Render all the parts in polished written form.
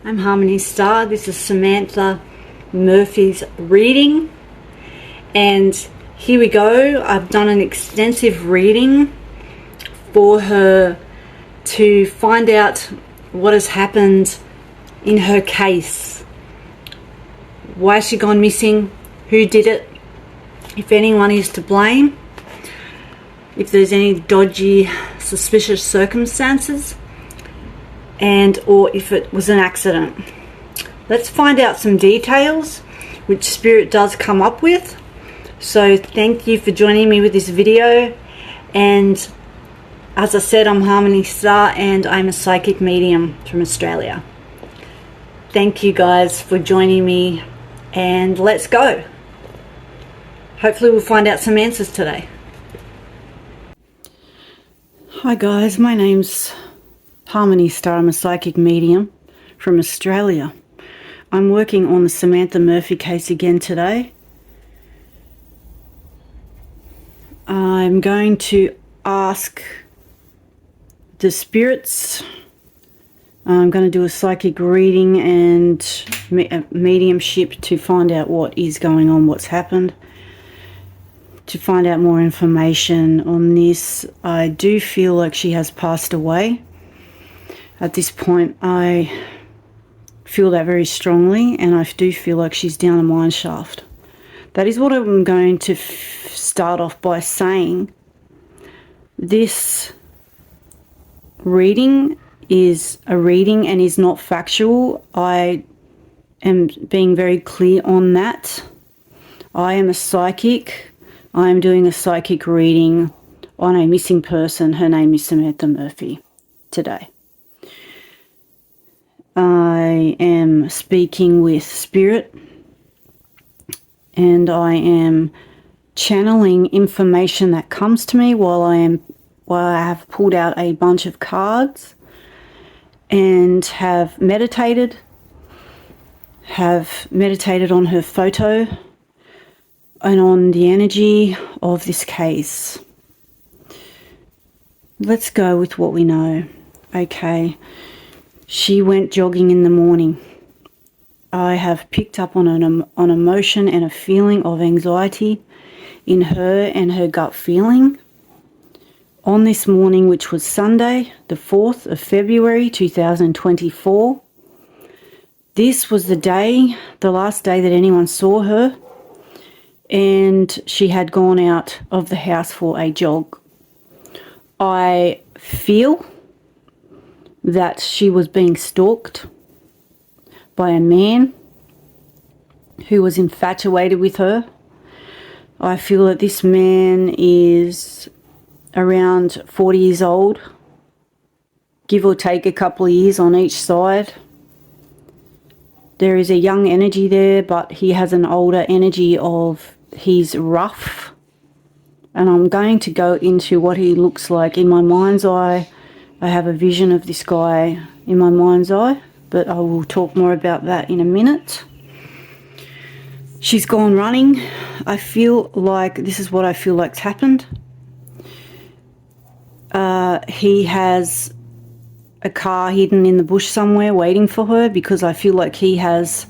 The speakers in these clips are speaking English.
I'm Harmony Star. This is Samantha Murphy's reading, and here we go. I've done an extensive reading for her to find out what has happened in her case. Why has she gone missing? Who did it? If anyone is to blame? If there's any dodgy, suspicious circumstances? And or if it was an accident. Let's find out some details which Spirit does come up with. So thank you for joining me with this video, and as I said, I'm Harmony Star and I'm a psychic medium from Australia. Thank you guys for joining me, and let's go. Hopefully we'll find out some answers today. Hi guys, my name's Harmony Star. I'm a psychic medium from Australia. I'm working on the Samantha Murphy case again today. I'm going to ask the spirits. I'm going to do a psychic reading and mediumship to find out what is going on, what's happened. To find out more information on this. I do feel like she has passed away. At this point, I feel that very strongly, and I do feel like she's down a mine shaft. That is what I'm going to start off by saying. This reading is a reading and is not factual. I am being very clear on that. I am a psychic. I am doing a psychic reading on a missing person. Her name is Samantha Murphy today. I am speaking with Spirit, and I am channeling information that comes to me while I have pulled out a bunch of cards and have meditated on her photo and on the energy of this case. Let's go with what we know. Okay. She went jogging in the morning. I have picked up on an emotion and a feeling of anxiety in her and her gut feeling. On this morning, which was Sunday, the 4th of February 2024, this was the last day that anyone saw her, and she had gone out of the house for a jog. I feel that she was being stalked by a man who was infatuated with her. I feel that this man is around 40 years old, give or take a couple of years on each side. There is a young energy there, but he has an older energy of he's rough. And I'm going to go into what he looks like in my mind's eye. I have a vision of this guy in my mind's eye, but I will talk more about that in a minute. She's gone running. I feel like this is what I feel like's happened. He has a car hidden in the bush somewhere waiting for her, because I feel like he has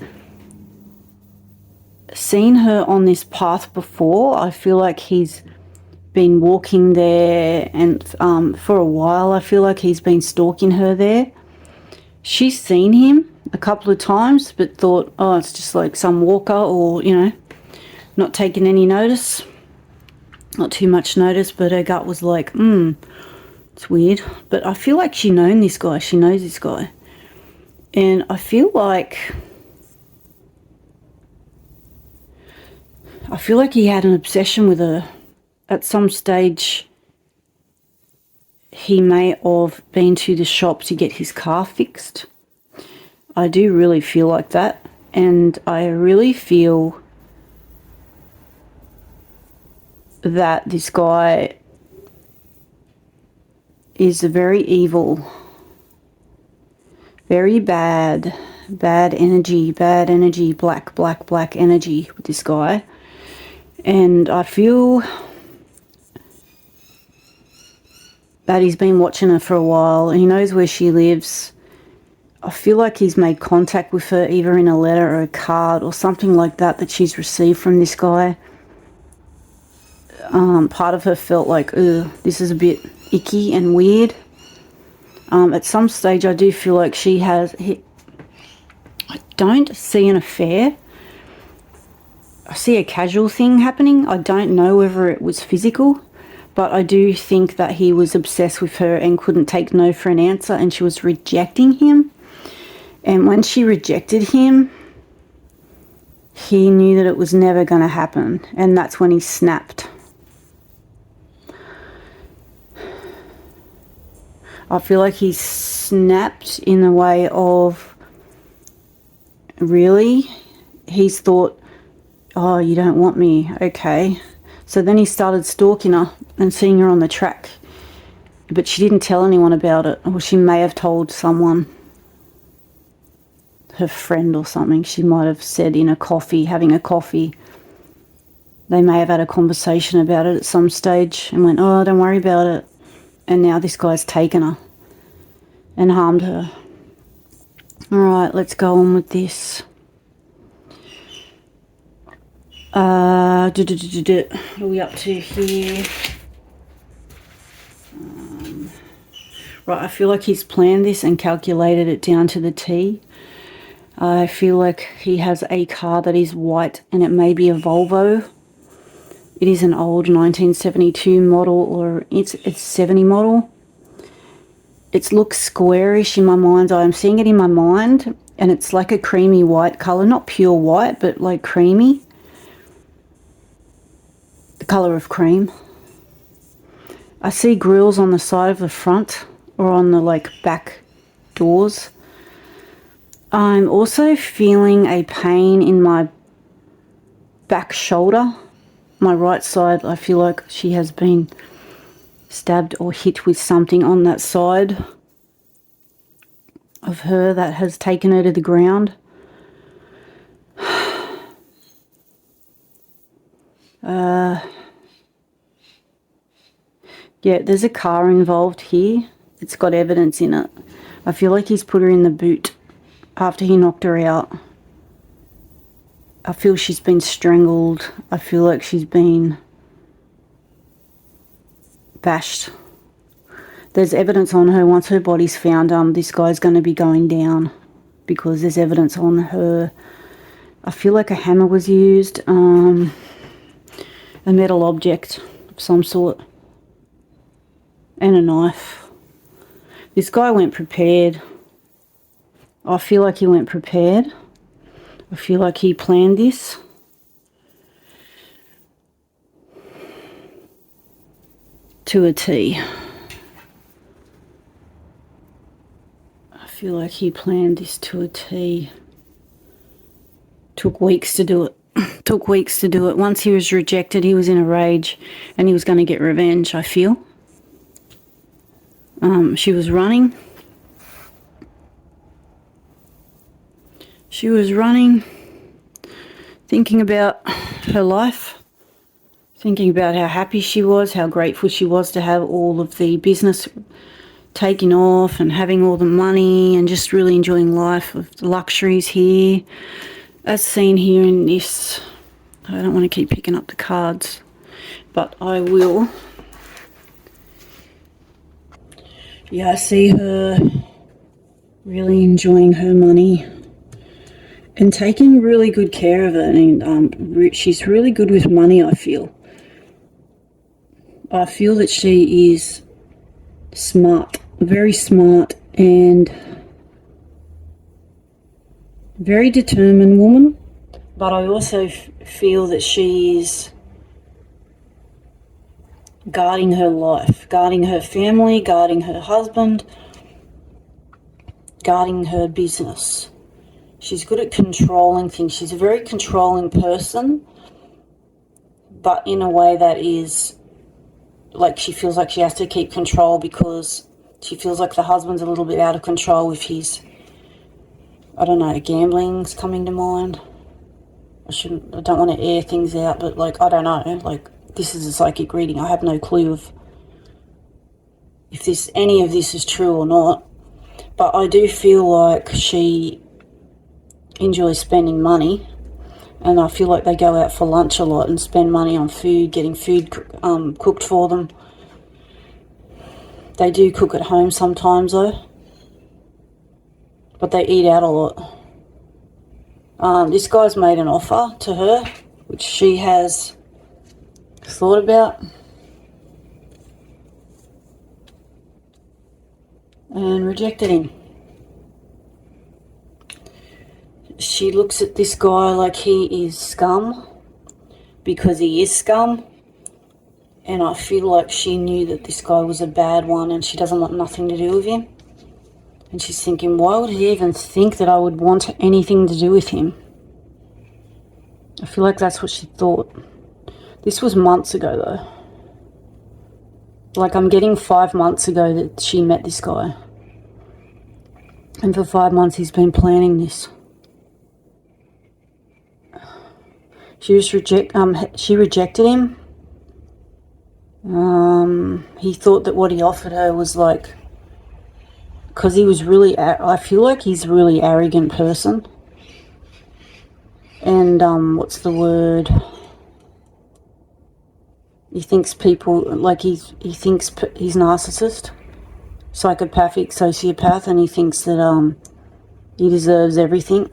seen her on this path before. I feel like he's been walking there, and for a while I feel like he's been stalking her there. She's seen him a couple of times, but thought, oh, it's just like some walker, or, you know, not taking any notice, not too much notice, but her gut was like, it's weird. But I feel like she knows this guy, and I feel like he had an obsession with her. At some stage, he may have been to the shop to get his car fixed. I do really feel like that. And I really feel that this guy is very evil, very bad energy, black energy with this guy. And I feel that he's been watching her for a while. He knows where she lives. I feel like he's made contact with her, either in a letter or a card or something like that that she's received from this guy. Part of her felt like, ugh, this is a bit icky and weird. At some stage, I do feel like she has... I don't see an affair. I see a casual thing happening. I don't know whether it was physical, but I do think that he was obsessed with her and couldn't take no for an answer, and she was rejecting him. And when she rejected him, he knew that it was never going to happen, and that's when he snapped. I feel like he snapped in the way of, really? He's thought, oh, you don't want me, okay. So then he started stalking her and seeing her on the track. But she didn't tell anyone about it, or she may have told someone, her friend or something. She might have said in a coffee, having a coffee. They may have had a conversation about it at some stage and went, oh, don't worry about it. And now this guy's taken her and harmed her. Alright, let's go on with this. What are we up to here? Right, I feel like he's planned this and calculated it down to the T. I feel like he has a car that is white, and it may be a Volvo. It is an old 1972 model, or it's 70 model. It looks squarish in my mind's eye. I'm seeing it in my mind, and it's like a creamy white colour. Not pure white, but like creamy. The colour of cream. I see grills on the side of the front, or on the like back doors. I'm also feeling a pain in my back shoulder. My right side, I feel like she has been stabbed or hit with something on that side of her that has taken her to the ground. Yeah, there's a car involved here. It's got evidence in it. I feel like he's put her in the boot after he knocked her out. I feel she's been strangled. I feel like she's been bashed. There's evidence on her. Once her body's found, this guy's going to be going down because there's evidence on her. I feel like a hammer was used, a metal object of some sort, and a knife. This guy went prepared. I feel like he went prepared. I feel like he planned this. To a T. I feel like he planned this to a T. Took weeks to do it. Took weeks to do it. Once he was rejected, he was in a rage and he was going to get revenge, I feel. She was running. She was running, thinking about her life, thinking about how happy she was, how grateful she was to have all of the business taking off and having all the money and just really enjoying life with the luxuries here. As seen here in this, I don't want to keep picking up the cards, but I will. Yeah, I see her really enjoying her money and taking really good care of it. And she's really good with money, I feel. I feel that she is smart, very smart, and very determined woman. But I also feel that she is guarding her life, guarding her family, guarding her husband, guarding her business. She's good at controlling things. She's a very controlling person, but in a way that is like she feels like she has to keep control because she feels like the husband's a little bit out of control with his, I don't know, gambling's coming to mind. I don't want to air things out, but like, I don't know, like, this is a psychic reading. I have no clue of if any of this is true or not. But I do feel like she enjoys spending money, and I feel like they go out for lunch a lot and spend money on food, getting food cooked for them. They do cook at home sometimes though, but they eat out a lot. This guy's made an offer to her, which she has thought about, and rejected him. She looks at this guy like he is scum, because he is scum, and I feel like she knew that this guy was a bad one and she doesn't want nothing to do with him. And she's thinking, why would he even think that I would want anything to do with him? I feel like that's what she thought. This was months ago though. Like, I'm getting 5 months ago that she met this guy. And for 5 months he's been planning this. She rejected him. He thought that what he offered her was like, because he was really, I feel like he's a really arrogant person. And, what's the word? He thinks people, like he thinks he's narcissist, psychopathic, sociopath, and he thinks that, he deserves everything.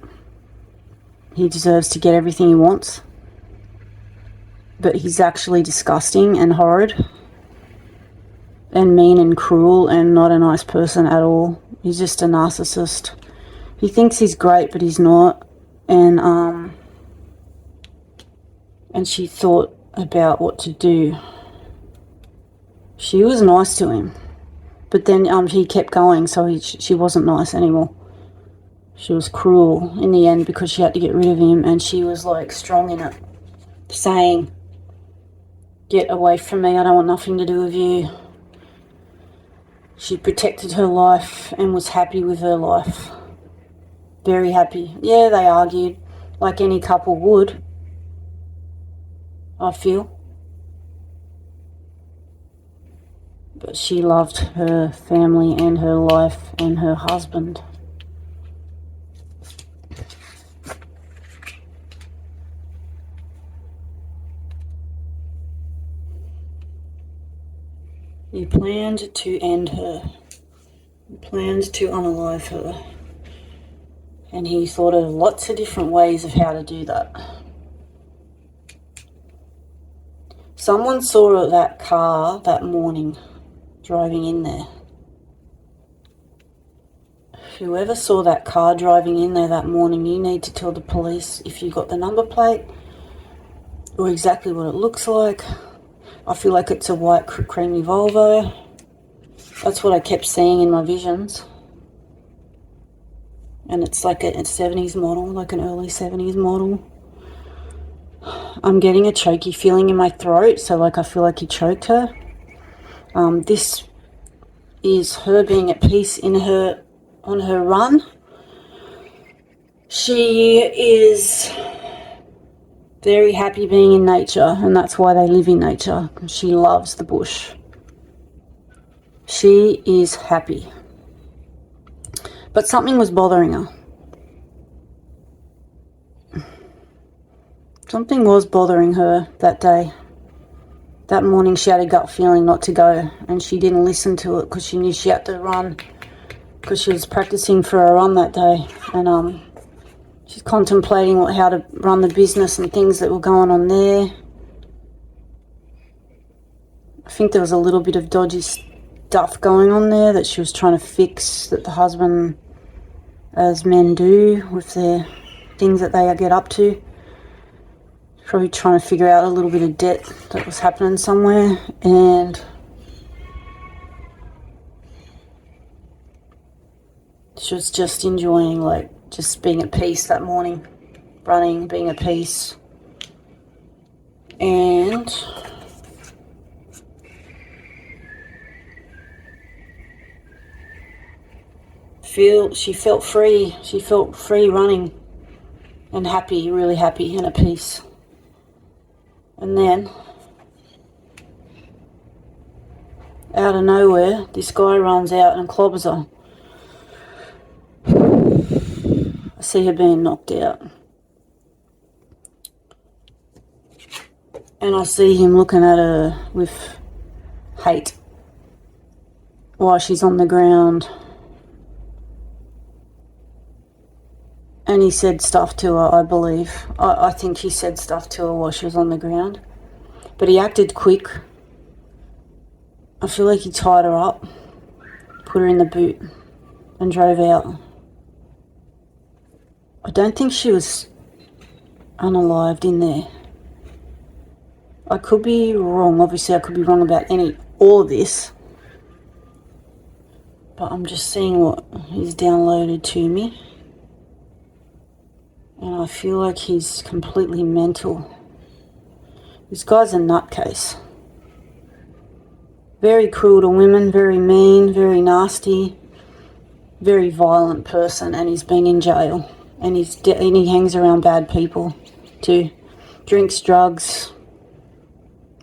He deserves to get everything he wants. But he's actually disgusting and horrid and mean and cruel and not a nice person at all. He's just a narcissist. He thinks he's great, but he's not. And she thought about what to do. She was nice to him, but then he kept going, so she wasn't nice anymore. She was cruel in the end because she had to get rid of him, and she was like strong in it, saying, get away from me, I don't want nothing to do with you. She protected her life and was happy with her life. Very happy. Yeah, they argued like any couple would, I feel. But she loved her family and her life and her husband. He planned to end her. He planned to unalive her. And he thought of lots of different ways of how to do that. Someone saw that car that morning driving in there. Whoever saw that car driving in there that morning, you need to tell the police if you got the number plate or exactly what it looks like. I feel like it's a white creamy Volvo. That's what I kept seeing in my visions. And it's like a 70s model, like an early 70s model. I'm getting a choky feeling in my throat, so like I feel like he choked her. This is her being at peace on her run. She is very happy being in nature, and that's why they live in nature. She loves the bush. She is happy. But something was bothering her. Something was bothering her that day. That morning she had a gut feeling not to go, and she didn't listen to it because she knew she had to run, because she was practicing for a run that day. And she's contemplating how to run the business and things that were going on there. I think there was a little bit of dodgy stuff going on there that she was trying to fix, that the husband, as men do with their things that they get up to. Probably trying to figure out a little bit of debt that was happening somewhere, and she was just enjoying, like, just being at peace that morning, running, being at peace. And she felt free. She felt free running and happy, really happy and at peace. And then, out of nowhere, this guy runs out and clobbers her. see her being knocked out. And I see him looking at her with hate while she's on the ground. And he said stuff to her, I believe. I think he said stuff to her while she was on the ground. But he acted quick. I feel like he tied her up, put her in the boot, and drove out. I don't think she was unalived in there. I could be wrong. Obviously, I could be wrong about all of this. But I'm just seeing what he's downloaded to me. And I feel like he's completely mental. This guy's a nutcase. Very cruel to women, very mean, very nasty, very violent person, and he's been in jail. And he hangs around bad people too. Drinks drugs.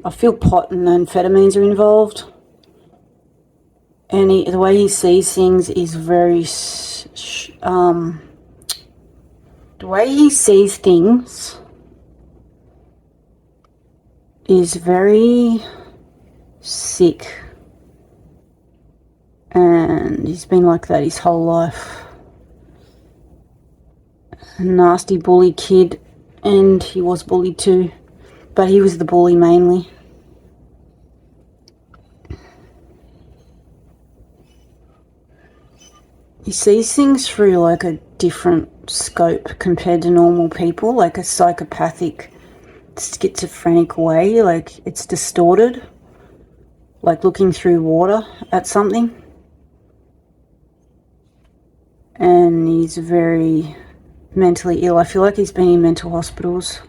I feel pot and amphetamines are involved. And the way he sees things is very... the way he sees things is very sick. And he's been like that his whole life. A nasty bully kid, and he was bullied too. But he was the bully mainly. He sees things through like a different scope compared to normal people, like a psychopathic, schizophrenic way, like it's distorted, like looking through water at something. And he's very mentally ill. I feel like he's been in mental hospitals.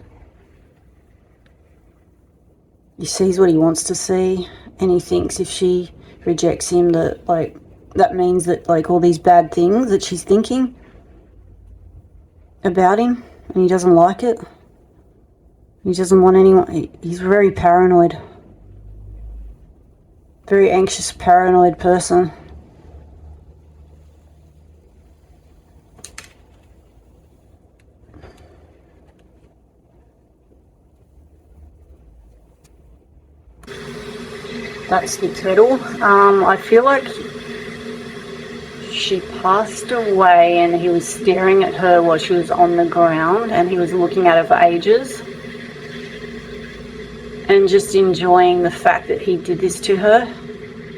He sees what he wants to see, and he thinks if she rejects him that that means that all these bad things that she's thinking about him, and he doesn't like it. He doesn't want anyone. He's very paranoid. Very anxious, paranoid person. That's the kettle. I feel like she passed away and he was staring at her while she was on the ground, and he was looking at her for ages and just enjoying the fact that he did this to her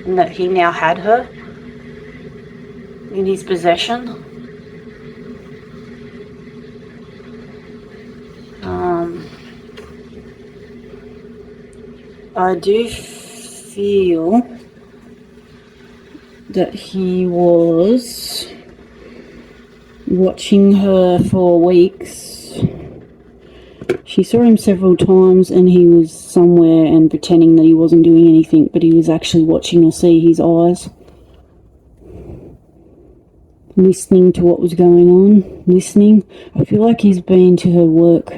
and that he now had her in his possession. I do feel that he was watching her for weeks. She saw him several times and he was somewhere and pretending that he wasn't doing anything, but he was actually watching her, see his eyes, listening to what was going on, listening. I feel like he's been to her work.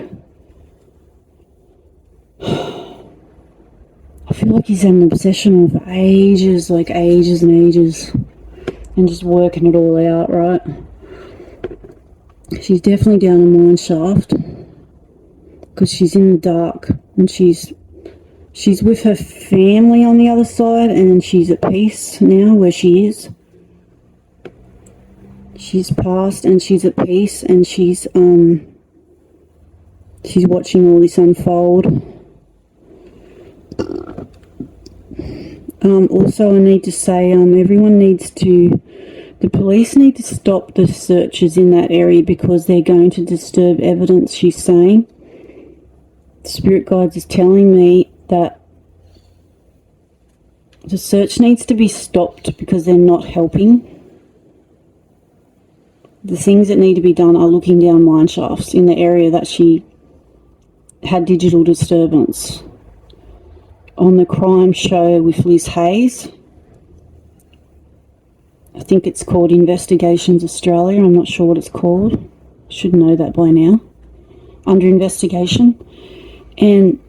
I feel like he's had an obsession for ages, like ages and ages, and just working it all out, right? She's definitely down a mine shaft because she's in the dark, and she's with her family on the other side, and she's at peace now where she is. She's passed and she's at peace, and she's watching all this unfold. Also, I need to say, the police need to stop the searches in that area because they're going to disturb evidence, she's saying. Spirit Guides is telling me that the search needs to be stopped because they're not helping. The things that need to be done are looking down mine shafts in the area that she had digital disturbance. On the crime show with Liz Hayes, I think it's called Investigations Australia, I'm not sure what it's called, should know that by now, under investigation. And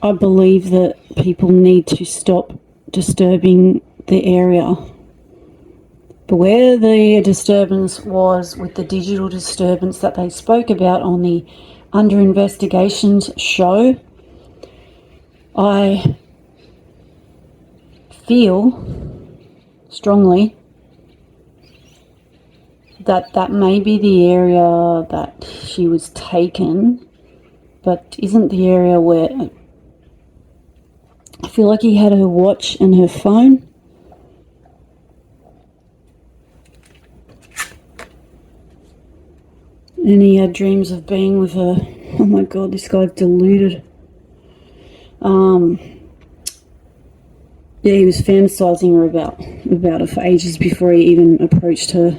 I believe that people need to stop disturbing the area But where the disturbance was with the digital disturbance that they spoke about on the Under Investigations show, I feel strongly that that may be the area that she was taken, but isn't the area where I feel like he had her watch and her phone. And he had dreams of being with her. Oh my god, this guy's deluded. Yeah, he was fantasizing her about her for ages before he even approached her.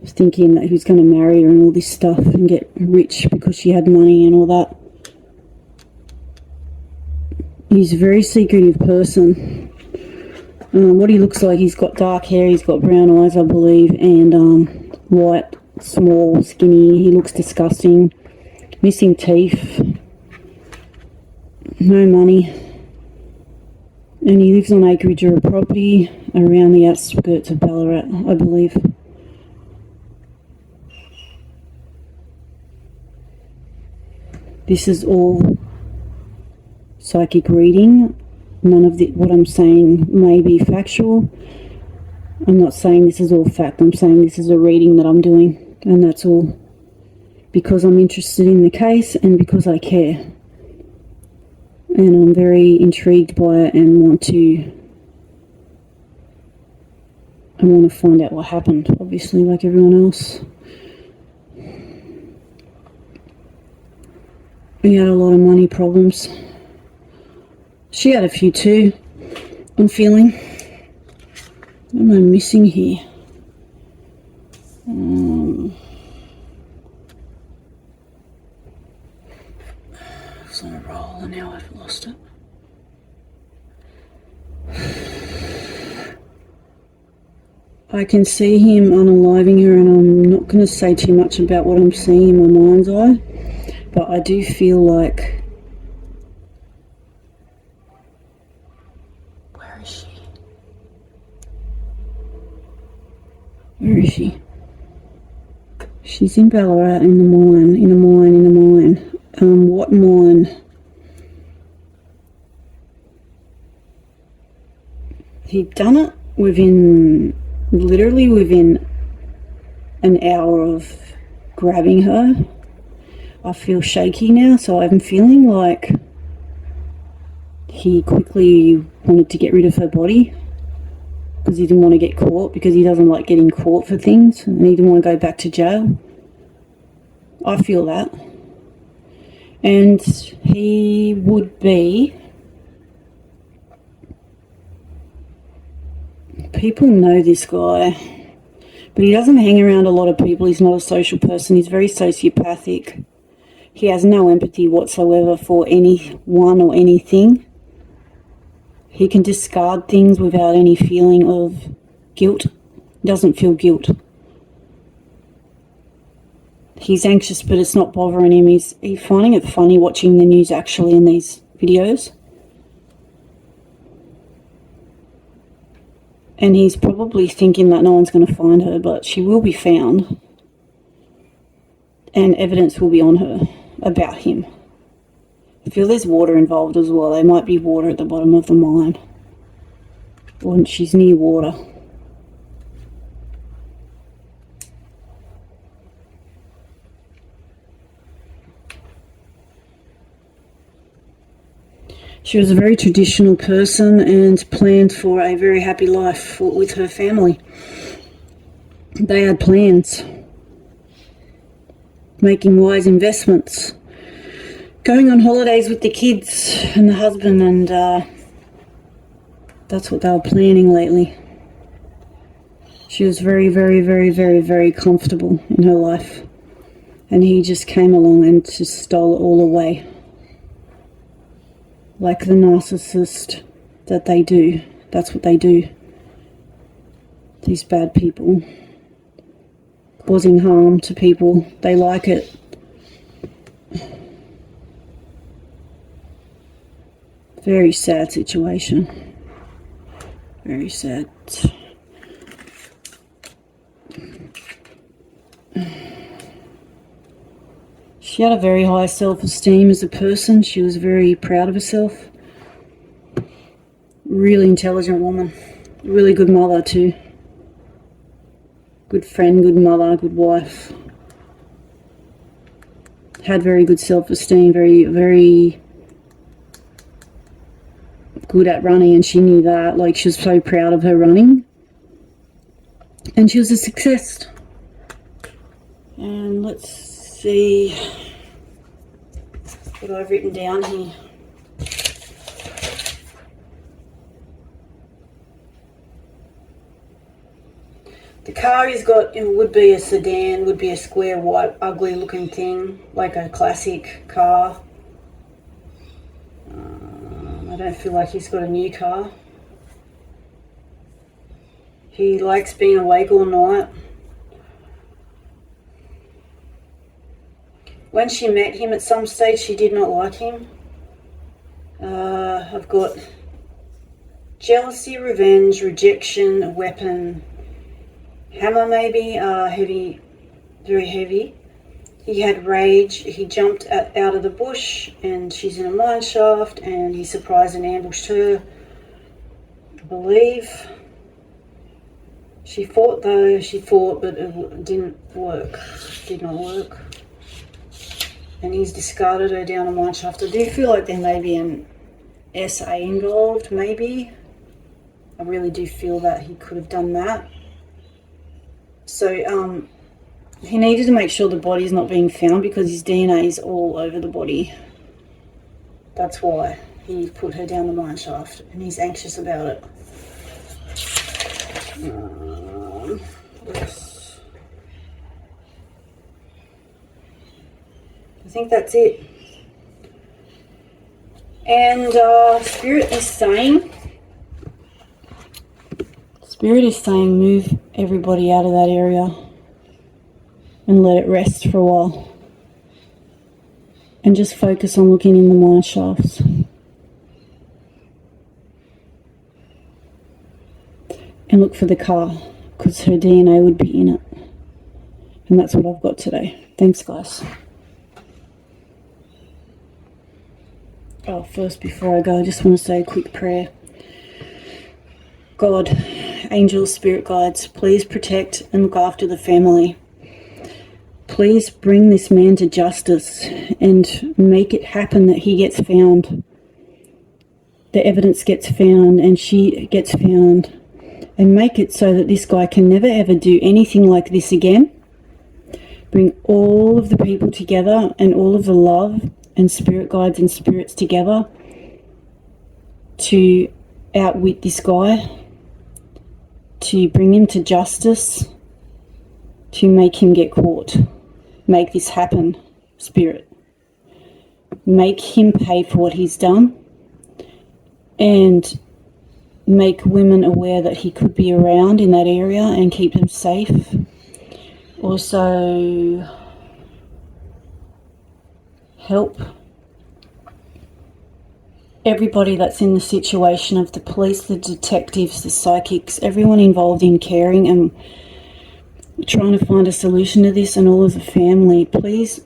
Thinking that he was going to marry her and all this stuff and get rich because she had money and all that. He's a very secretive person. What he looks like, he's got dark hair, he's got brown eyes, I believe, and white, small, skinny. He looks disgusting. Missing teeth. No money. And he lives on acreage of property around the outskirts of Ballarat, I believe. This is all psychic reading. None of what I'm saying may be factual. I'm not saying this is all fact. I'm saying this is a reading that I'm doing, and that's all. Because I'm interested in the case and because I care. And I'm very intrigued by it and want to find out what happened, obviously, like everyone else. He had a lot of money problems. She had a few too, I'm feeling. What am I missing here? It's on a roll and now I've lost it. I can see him unaliving her, and I'm not going to say too much about what I'm seeing in my mind's eye, but I do feel like... Where is she? Where is she? She's in Ballarat in a mine. What mine? He'd done it literally within an hour of grabbing her. I feel shaky now, so I'm feeling like he quickly wanted to get rid of her body because he didn't want to get caught, because he doesn't like getting caught for things, and he didn't want to go back to jail. I feel that. And he would be... People know this guy, but he doesn't hang around a lot of people. He's not a social person. He's very sociopathic. He has no empathy whatsoever for anyone or anything. He can discard things without any feeling of guilt. He doesn't feel guilt. He's anxious, but it's not bothering him. He's finding it funny watching the news actually in these videos. And he's probably thinking that no one's going to find her, but she will be found. And evidence will be on her about him. I feel there's water involved as well. There might be water at the bottom of the mine. Or she's near water. She was a very traditional person and planned for a very happy life with her family. They had plans. Making wise investments. Going on holidays with the kids and the husband, and that's what they were planning lately. She was very, very, very, very, very comfortable in her life. And he just came along and just stole it all away. Like the narcissist that they do. That's what they do. These bad people. Causing harm to people. They like it. Very sad situation. Very sad. She had a very high self-esteem as a person. She was very proud of herself. Really intelligent woman. Really good mother too. Good friend, good mother, good wife. Had very good self-esteem, very good at running, and she knew that. Like, she was so proud of her running. And she was a success. And let's see what I've written down here. The car he's got, it would be a sedan, would be a square, white, ugly looking thing, like a classic car. I don't feel like he's got a new car. He likes being awake all night. When she met him at some stage, she did not like him. I've got jealousy, revenge, rejection, a weapon, hammer maybe, heavy, very heavy. He had rage. He jumped out of the bush, and she's in a mine shaft, and he surprised and ambushed her, I believe. She fought though, but it didn't work. Did not work. And he's discarded her down a mine shaft. I do feel like there may be an SA involved, maybe. I really do feel that he could have done that. So, he needed to make sure the body's not being found because his DNA is all over the body. That's why he put her down the mine shaft, and he's anxious about it. Yes. I think that's it. And Spirit is saying move everybody out of that area and let it rest for a while. And just focus on looking in the mine shafts. And look for the car, because her DNA would be in it. And that's what I've got today. Thanks, guys. Oh, first, before I go, I just want to say a quick prayer. God, angels, spirit guides, please protect and look after the family. Please bring this man to justice and make it happen that he gets found. The evidence gets found and she gets found. And make it so that this guy can never ever do anything like this again. Bring all of the people together and all of the love and spirit guides and spirits together to outwit this guy, to bring him to justice, to make him get caught. Make this happen, Spirit. Make him pay for what he's done, and make women aware that he could be around in that area and keep them safe. Also, help everybody that's in the situation of the police, the detectives, the psychics, everyone involved in caring and trying to find a solution to this, and all of the family. Please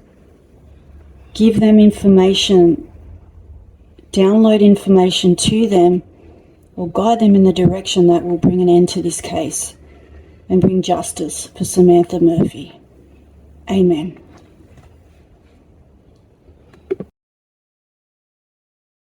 give them information, download information to them, or guide them in the direction that will bring an end to this case and bring justice for Samantha Murphy. Amen.